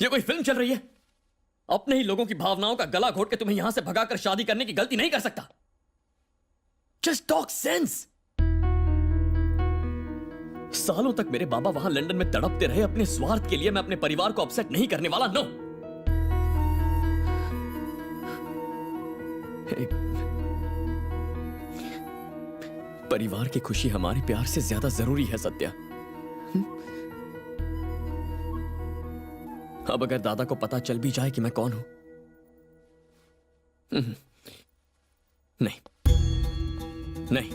ये कोई फिल्म चल रही है? अपने ही लोगों की भावनाओं का गला घोट के तुम्हें यहां से भगाकर शादी करने की गलती नहीं कर सकता। Just talk sense. सालों तक मेरे बाबा वहां लंदन में तड़पते रहे अपने स्वार्थ के लिए। मैं अपने परिवार को अपसेट नहीं करने वाला। नो। परिवार की खुशी हमारे प्यार से ज्यादा जरूरी है सत्या। अब अगर दादा को पता चल भी जाए कि मैं कौन हूं, नहीं नहीं,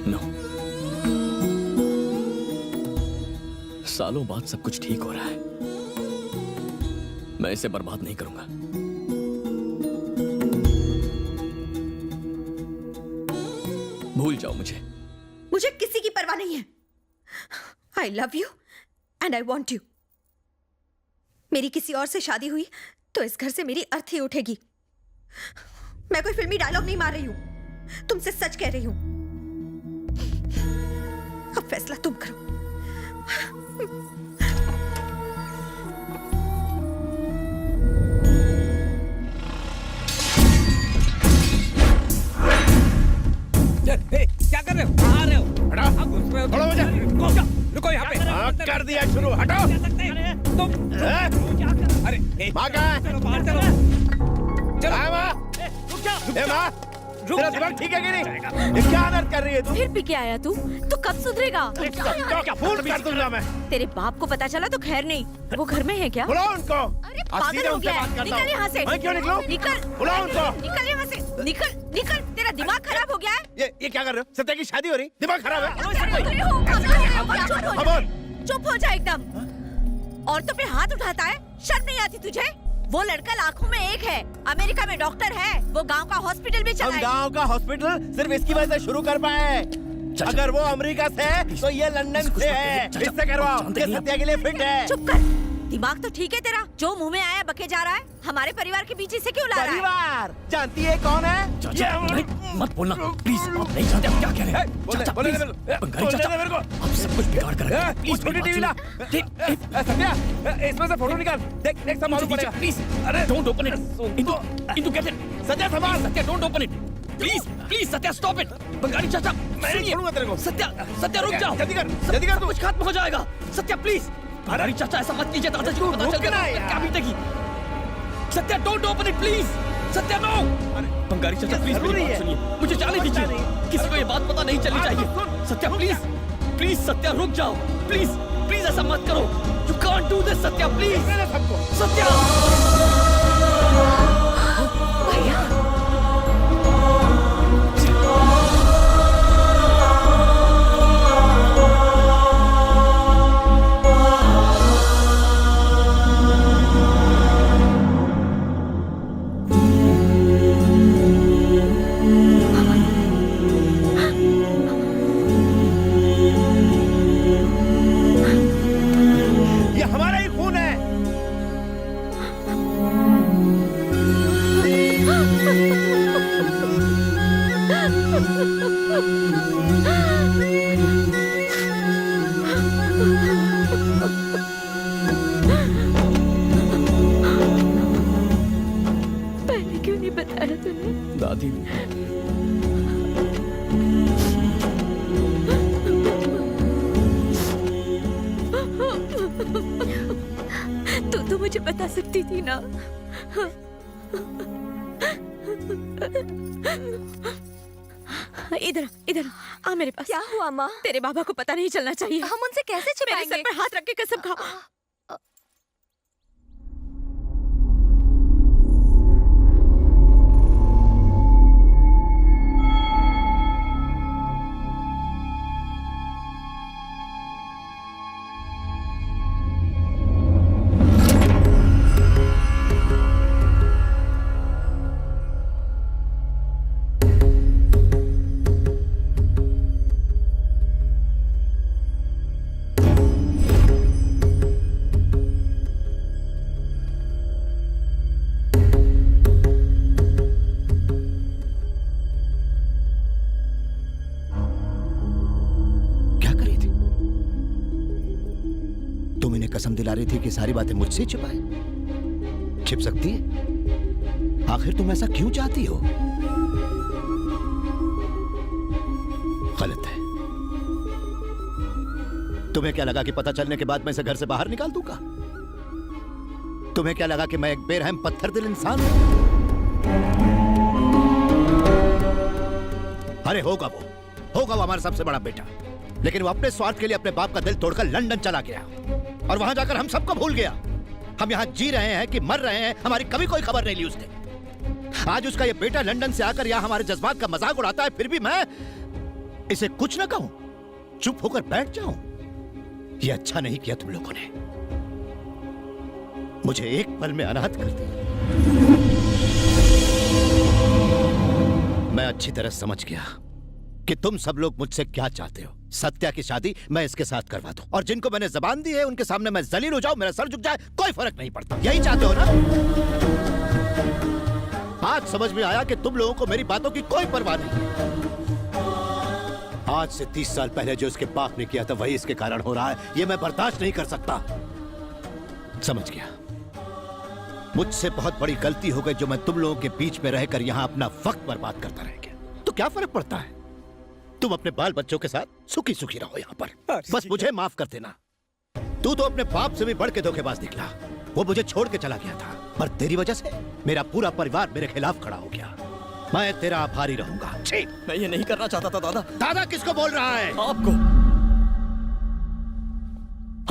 नो। सालों बाद सब कुछ ठीक हो रहा है। मैं इसे बर्बाद नहीं करूंगा। भूल जाओ मुझे। मुझे किसी की परवाह नहीं है। I love you and I want you. मेरी किसी और से शादी हुई तो इस घर से मेरी अर्थी उठेगी। मैं कोई फिल्मी डायलॉग नहीं मार रही हूं, तुमसे सच कह रही हूं। अब फैसला तुम करो। क्या कर रहे हो? आ रहे हो? हटाओ। घुस रहे हो? थोड़ा मुझे रुको यहाँ पे। कर दिया शुरू। हटाओ। अरे माँ कहाँ है? चलो बाहर चलो। चलो माँ। ए माँ, तेरा दिमाग ठीक है कि नहीं? ये क्या अनर्थ कर रही है तू? फिर पी के आया तू कब सुधरेगा? क्या फूल कर दूंगा मैं। तेरे बाप को पता चला तो खैर नहीं। वो घर में है क्या? बुलाओ उनको। अरे आज पागल सीधे हो उनसे गया बात है। करता निकल हूँ। यहाँ से। मैं क्यों निकलूं? निकल। बुलाओ उनको। निकल यहाँ से। निकल निकल। तेरा दिमाग खराब हो गया है। ये क्या कर रहे हो? सत्या की शादी हो रही? दिमाग खराब है? चुप हो जा एकदम। औरतों पे हाथ उठाता है, शर्म नहीं आती तुझे? वो लड़का लाखों में एक है, अमेरिका में डॉक्टर है, वो गांव का हॉस्पिटल भी हम चलाए। गांव का हॉस्पिटल सिर्फ इसकी वजह से शुरू कर पाए। अगर वो अमेरिका से है तो ये लंदन से है। इससे करवाओ, ये सत्या के लिए फिट है। चुप कर। दिमाग तो ठीक है तेरा, जो मुंह में आया बके जा रहा है। हमारे परिवार के बीच इसे क्यों ला रहा है? परिवार जानती है कौन है? नहीं, मत बोलना प्लीज। आप नहीं जानते आप क्या कह रहे हैं। चाचा बोले प्लीज। बंगाली चाचा, मेरे को। आप सब कुछ बिगाड़ कर रखे हैं। प्लीज छोटी टीवी ला। सत्या, इसमें से फोटो निकाल। देख देख सब मालूम पड़ेगा। प्लीज। अरे don't open it. Indu get it. Satya संभाल। Satya don't open it. Please please Satya stop it. Bengali चाचा मैं नहीं छोड़ूंगा तेरे को। सत्या सत्या रुक जाओ। जल्दी कर तू। कुछ खत्म हो जाएगा। सत्या प्लीज। बंगाली चाचा ऐसा मत कीजिए। दादाजी को पता चल गया क्या बीतेगी। Satya don't open it please. Satya no. Bengali चाचा प्लीज मेरी बात सुनिए। मुझे जाने दीजिए। किसी को ये बात पता नहीं चलनी चाहिए। Satya please please. सत्या रुक जाओ प्लीज प्लीज। ऐसा मत करो। You can't do this Satya please. Satya ये हमारा ही खून है। पहले क्यों नहीं बताया तूने? दादी तू तो मुझे बता सकती थी ना। इधर इधर आ मेरे पास। क्या हुआ माँ? तेरे बाबा को पता नहीं चलना चाहिए। हम उनसे कैसे मेरे छिपाएंगे? सर पर हाथ रख के कसम खा। कसम दिला रही थी कि सारी बातें मुझसे छिपाए। छिप सकती है? आखिर तुम ऐसा क्यों चाहती हो? गलत है। तुम्हें क्या लगा कि पता चलने के बाद मैं इसे घर से बाहर निकाल दूंगा? तुम्हें क्या लगा कि मैं एक बेरहम पत्थर दिल इंसान हूं? अरे होगा वो हमारा सबसे बड़ा बेटा, लेकिन वो अपने स्वार्थ के लिए अपने बाप का दिल तोड़कर लंदन चला गया और वहां जाकर हम सबको भूल गया। हम यहां जी रहे हैं कि मर रहे हैं, हमारी कभी कोई खबर नहीं ली उसने। आज उसका ये बेटा लंदन से आकर यहां हमारे जज्बात का मजाक उड़ाता है, फिर भी मैं इसे कुछ ना कहूं, चुप होकर बैठ जाऊं। ये अच्छा नहीं किया तुम लोगों ने, मुझे एक पल में अनाथ कर दिया। मैं अच्छी तरह समझ गया कि तुम सब लोग मुझसे क्या चाहते हो। सत्या की शादी मैं इसके साथ करवा दूं और जिनको मैंने जबान दी है उनके सामने मैं जलील हो जाऊं, मेरा सर झुक जाए, कोई फर्क नहीं पड़ता। यही चाहते हो ना? आज समझ में आया कि तुम लोगों को मेरी बातों की कोई परवाह नहीं। आज से 30 साल पहले जो इसके बाप ने किया था वही इसके कारण हो रहा है। यह मैं बर्दाश्त नहीं कर सकता। समझ गया, मुझसे बहुत बड़ी गलती हो गई जो मैं तुम लोगों के बीच में रहकर यहां अपना वक्त बर्बाद करता रह गया। तो क्या फर्क पड़ता है? तुम अपने बाल बच्चों के साथ सुखी सुखी रहो यहां पर। बस मुझे माफ कर देना। तू तो अपने बाप से भी बढ़ के धोखेबाज निकला। वो मुझे छोड़ के चला गया था, पर तेरी वजह से मेरा पूरा परिवार मेरे खिलाफ खड़ा हो गया। मैं तेरा आभारी रहूंगा। मैं ये नहीं करना चाहता था दादा। दादा किसको बोल रहा है? आपको।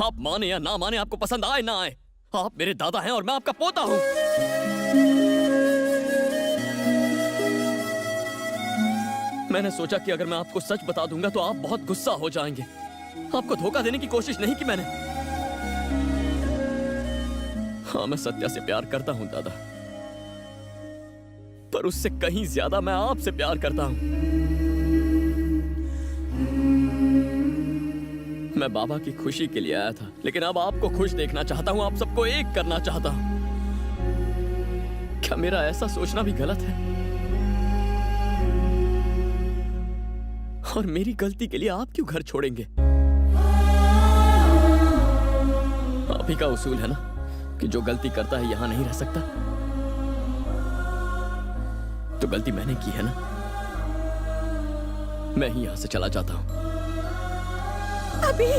आप माने या ना माने, आपको पसंद आए ना आए, आप मेरे दादा हैं और मैं आपका पोता हूं। मैंने सोचा कि अगर मैं आपको सच बता दूंगा तो आप बहुत गुस्सा हो जाएंगे। आपको धोखा देने की कोशिश नहीं की मैंने। हाँ, मैं सत्या से प्यार करता हूं दादा, पर उससे कहीं ज्यादा मैं आपसे प्यार करता हूं। मैं बाबा की खुशी के लिए आया था, लेकिन अब आपको खुश देखना चाहता हूं, आप सबको एक करना चाहता हूं। क्या मेरा ऐसा सोचना भी गलत है? और मेरी गलती के लिए आप क्यों घर छोड़ेंगे? आप ही का उसूल है ना कि जो गलती करता है यहां नहीं रह सकता। तो गलती मैंने की है ना, मैं ही यहां से चला जाता हूं। अभी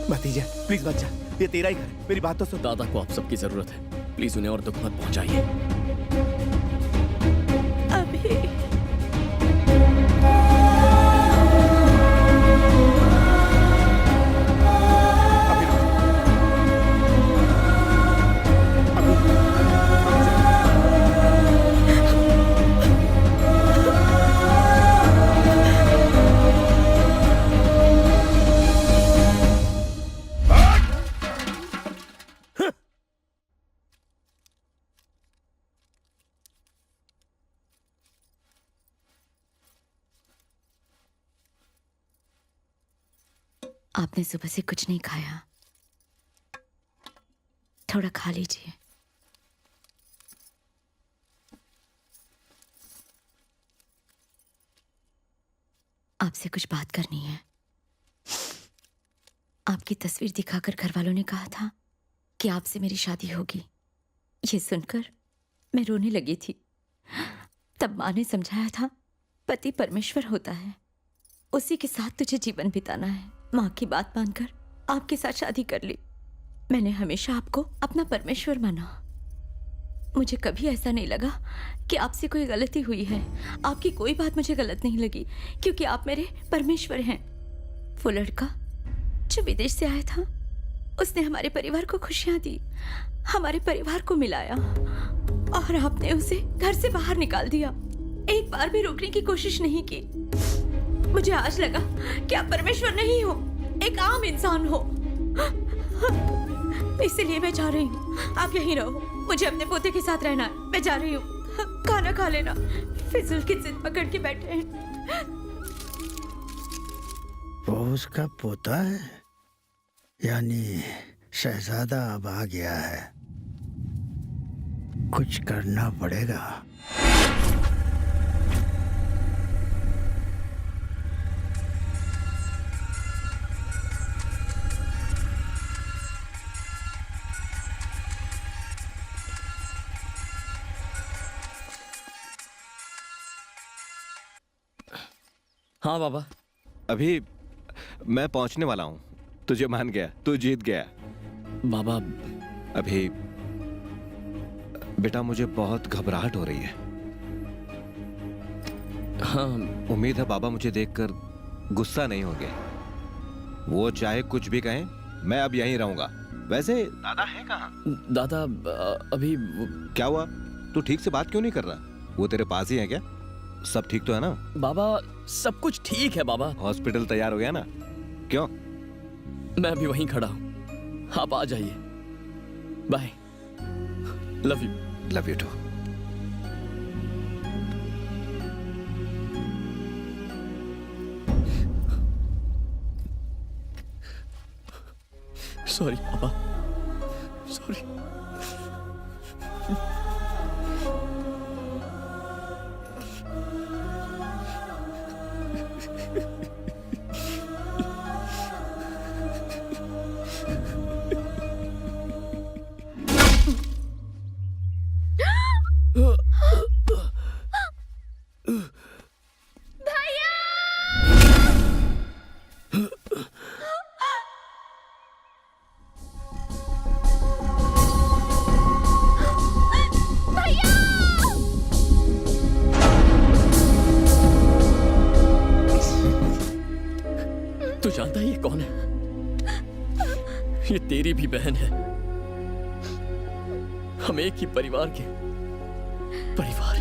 भतीजा प्लीज मत जा, ये तेरा ही घर है, मेरी बात तो सुन। दादा को आप सबकी जरूरत है, प्लीज उन्हें और दुख मत पहुंचाइए। अभी आपने सुबह से कुछ नहीं खाया, थोड़ा खा लीजिए। आपसे कुछ बात करनी है। आपकी तस्वीर दिखाकर घर वालों ने कहा था कि आपसे मेरी शादी होगी। ये सुनकर मैं रोने लगी थी। तब माँ ने समझाया था पति परमेश्वर होता है, उसी के साथ तुझे जीवन बिताना है। माँ की बात मानकर आपके साथ शादी कर ली। मैंने हमेशा आपको अपना परमेश्वर माना। मुझे कभी ऐसा नहीं लगा कि आपसे कोई गलती हुई है। आपकी कोई बात मुझे गलत नहीं लगी, क्योंकि आप मेरे परमेश्वर हैं। वो लड़का जो विदेश से आया था, उसने हमारे परिवार को खुशियां दी, हमारे परिवार को मिलाया, और आपने उसे घर से बाहर निकाल दिया। एक बार भी रोकने की कोशिश नहीं की। मुझे आज लगा कि आप परमेश्वर नहीं हो, एक आम इंसान हो। इसलिए मैं जा रही हूँ, आप यहीं रहो। मुझे अपने पोते के साथ रहना है। मैं जा रही हूँ, खाना खा लेना। फिजूल की जिद पकड़ के बैठे हैं। वो उसका पोता है, यानी शहजादा अब आ गया है। कुछ करना पड़ेगा। हाँ बाबा। अभी मैं पहुंचने वाला हूं। तुझे मान गया, तू जीत गया। बाबा अभी बेटा मुझे बहुत घबराहट हो रही है। हाँ उम्मीद है बाबा मुझे देखकर गुस्सा नहीं होंगे। वो चाहे कुछ भी कहें, मैं अब यहीं रहूंगा। वैसे दादा है कहाँ? दादा अभी क्या हुआ? तू ठीक से बात क्यों नहीं कर रहा? वो तेरे पास ही है क्या? सब ठीक तो है ना? बाबा सब कुछ ठीक है बाबा। हॉस्पिटल तैयार हो गया ना? क्यों? मैं अभी वहीं खड़ा हूं, आप आ जाइए। Bye, love you. Love you too. Sorry पापा, सॉरी। तू जानता है ये कौन है? ये तेरी भी बहन है। हम एक ही परिवार के परिवार।